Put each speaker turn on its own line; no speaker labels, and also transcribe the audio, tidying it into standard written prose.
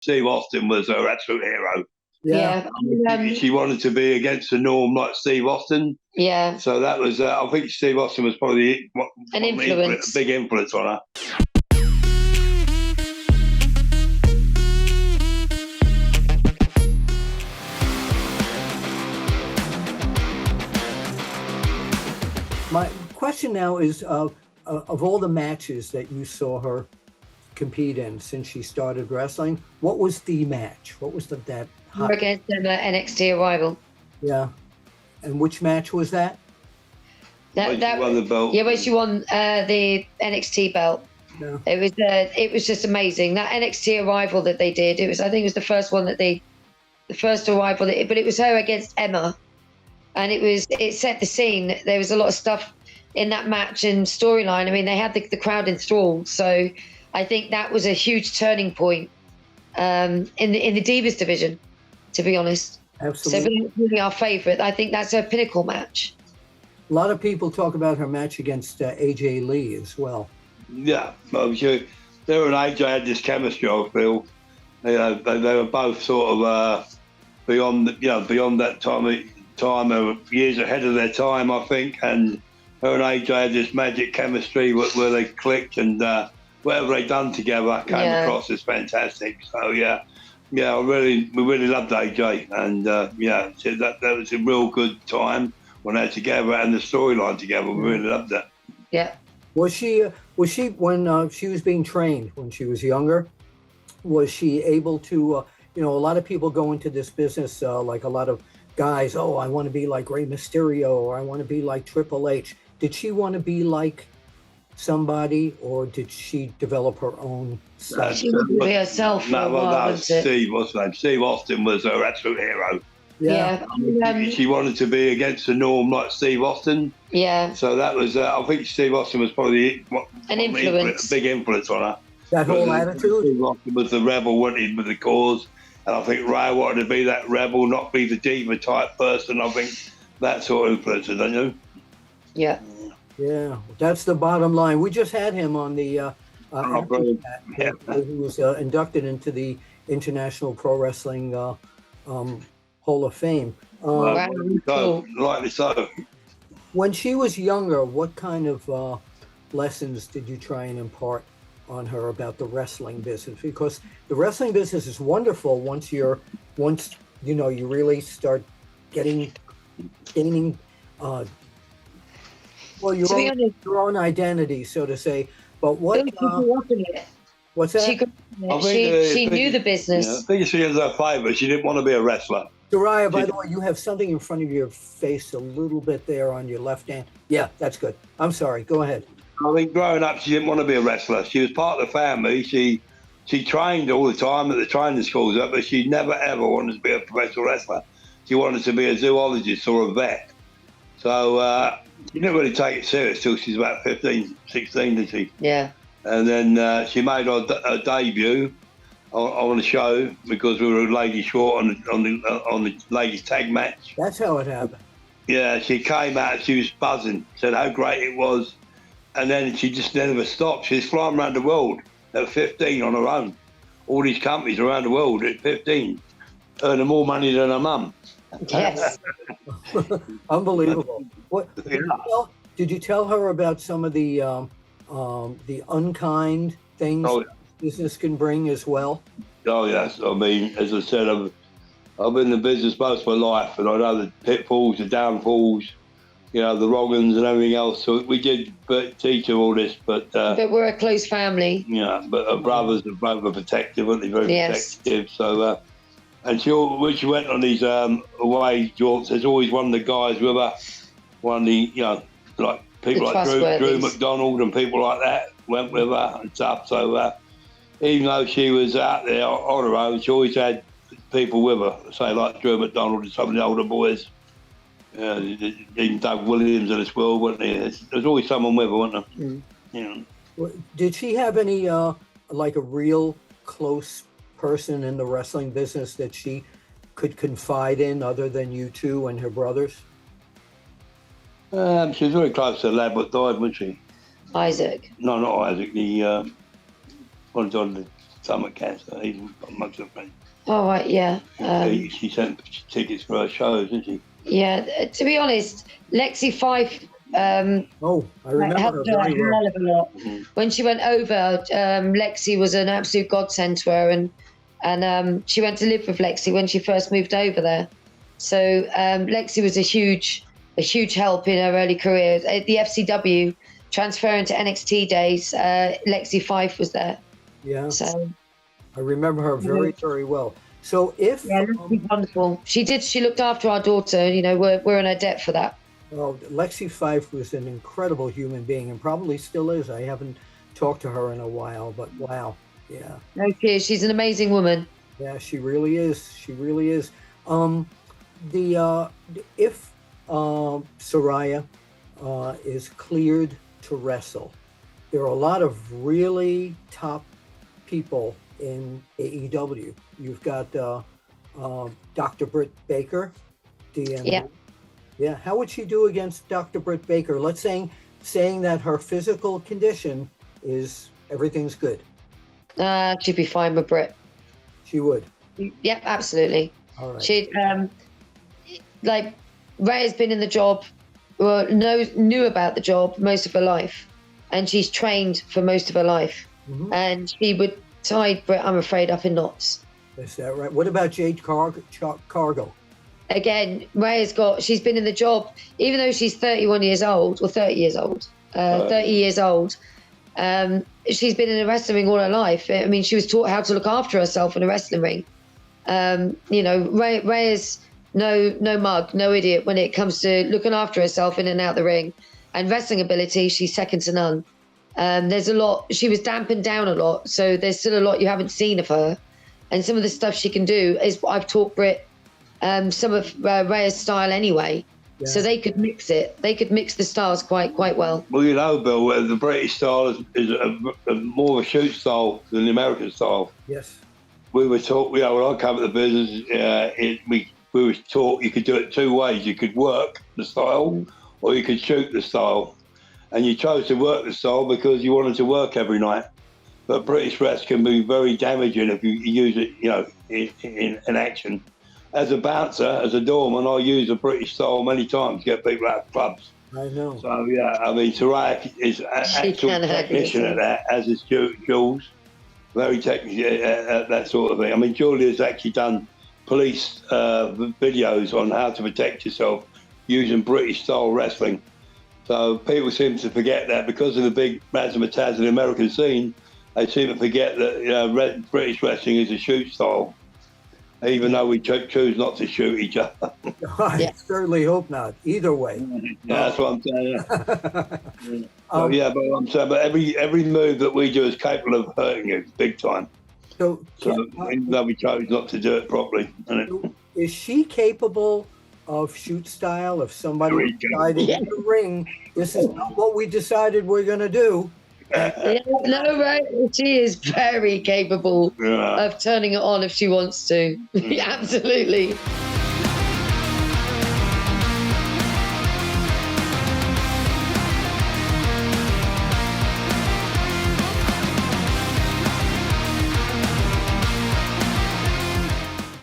Steve Austin was her absolute hero.
Yeah.
She wanted to be against the norm like Steve Austin.
Yeah.
So that was, I think Steve Austin was probably
an influence.
A big influence on her.
My question now is, of all the matches that you saw her compete in since she started wrestling, what was the match? What was that?
Against an NXT arrival.
Yeah. And which match was that?
That won the belt.
Yeah, when she won the NXT belt.
Yeah.
It was just amazing. That NXT arrival that they did. I think it was the first one the first arrival. But it was her against Emma, and it set the scene. There was a lot of stuff in that match and storyline. I mean, they had the crowd enthralled. So I think that was a huge turning point in the Divas division, to be honest.
Absolutely.
So really our favourite. I think that's her pinnacle match.
A lot of people talk about her match against AJ Lee as well.
Yeah, I'm sure. Her and AJ had this chemistry, I feel. They were both sort of beyond that time. They were years ahead of their time, I think. And her and AJ had this magic chemistry where they clicked, and whatever they done together came across as fantastic. So we really loved AJ, and that was a real good time when they're together and the storyline together. We really loved that.
Yeah.
Was she when she was being trained when she was younger? Was she able to? A lot of people go into this business like a lot of guys. Oh, I want to be like Rey Mysterio, or I want to be like Triple H. Did she want to be like somebody, or did she develop her own style?
She wanted to be herself.
Steve, what's his name? Steve Austin was her absolute hero.
Yeah.
She wanted to be against the norm like Steve Austin.
Yeah.
So that was, I think Steve Austin was probably
an influence.
A big influence on her.
That whole attitude?
Steve Austin was the rebel, wanted with the cause. And I think Ray wanted to be that rebel, not be the diva type person. I think that sort of influenced her, don't you?
Yeah.
Yeah, that's the bottom line. We just had him on the he was inducted into the International Pro Wrestling Hall of Fame.
Rightly so.
When she was younger, what kind of lessons did you try and impart on her about the wrestling business? Because the wrestling business is wonderful once you really start gaining your own identity, so to say. But what? What's that?
She knew the business.
I think she has her favour. She didn't want to be a wrestler.
Saraya, by the way, you have something in front of your face a little bit there on your left hand. Yeah, that's good. I'm sorry. Go ahead.
I think growing up, she didn't want to be a wrestler. She was part of the family. She trained all the time at the training schools, but she never, ever wanted to be a professional wrestler. She wanted to be a zoologist or a vet. So she didn't really take it serious till she was about 15, 16, did she?
Yeah.
And then she made her debut on the show because we were a lady short on the ladies tag match.
That's how it happened.
Yeah, she came out, she was buzzing, said how great it was, and then she just never stopped. She was flying around the world at 15 on her own. All these companies around the world at 15, earning more money than her mum.
Yes.
Unbelievable. What did you tell her about some of the unkind things business can bring as well?
Oh yes, I mean, as I said, I've been in the business most of my life, and I know the pitfalls, the downfalls, the wrong-uns and everything else. So we did teach her all this, but
we're a close family.
Yeah, but her brothers are both protective, weren't they? Very protective. So, and when she went on these away jaunts, there's always one of the guys with her, one of the like people like Drew McDonald and people like that went with her and stuff. So even though she was out there on her own, she always had people with her, say like Drew McDonald and some of the older boys. Even Doug Williams in this world, wasn't there? There's always someone with her, wasn't there?
Well, did she have any like a real close person in the wrestling business that she could confide in other than you two and her brothers?
She was very close to the lad that died, wasn't she?
Isaac.
No, not Isaac. The one on the stomach cancer. He's got much of a
Oh, right, yeah.
she sent tickets for her shows, didn't she?
Yeah, to be honest, Lexi Fife
I remember
helped
her
her a
very well.
hell of a lot.
Mm-hmm.
When she went over, Lexi was an absolute godsend to her, and she went to live with Lexi when she first moved over there. So Lexi was a huge help in her early career. At the FCW, transferring to NXT days, Lexi Fife was there.
Yeah.
So
I remember her very, very well. So if
Lexi's wonderful. She looked after our daughter. You know, we're in her debt for that.
well, Lexi Fife was an incredible human being, and probably still is. I haven't talked to her in a while, but wow, yeah.
No, she's an amazing woman.
Yeah, she really is. She really is. If Saraya is cleared to wrestle, there are a lot of really top people in AEW. You've got Dr. Britt Baker, DMD.
Yeah.
Yeah. How would she do against Dr. Britt Baker? Let's saying that her physical condition is everything's good.
She'd be fine with Britt.
She would.
Yep, absolutely.
All right.
She like Ray has been in the job, knew about the job most of her life, and she's trained for most of her life.
Mm-hmm.
And she would tie Britt, I'm afraid, up in knots.
Is that right? What about Jade Cargill?
Again, she's been in the job, even though she's 31 years old, or 30 years old, 30 years old. She's been in the wrestling ring all her life. I mean, she was taught how to look after herself in a wrestling ring. You know, Ray is no mug, no idiot when it comes to looking after herself in and out the ring. And wrestling ability, she's second to none. There's a lot, she was dampened down a lot, so there's still a lot you haven't seen of her. And some of the stuff she can do is what I've taught Britt, some of Ray's style anyway. Yeah. So they could mix it. They could mix the styles quite well.
Well, you know, Bill, the British style is more of a shoot style than the American style.
Yes.
We were taught, when I come to the business, we were taught you could do it two ways. You could work the style or you could shoot the style. And you chose to work the style because you wanted to work every night. But British wrestling can be very damaging if you use it, you know, in action. As a bouncer, as a doorman, I use the British style many times to get people out of clubs.
I know.
So, yeah, I mean, Saraya is an actual technician at that, as is Jules. Very technical at that sort of thing. I mean, Julia's actually done police videos on how to protect yourself using British style wrestling. So people seem to forget that because of the big razzmatazz in the American scene, they seem to forget that British wrestling is a shoot style, even though we choose not to shoot each other.
I certainly hope not. Either way.
Yeah, that's what I'm saying. Yeah. But every move that we do is capable of hurting you big time. So even though we chose not to do it properly.
Is she capable of shoot style? If somebody decided in the ring, this is not what we decided we're going to do.
No, right. She is very capable of turning it on if she wants to. Absolutely.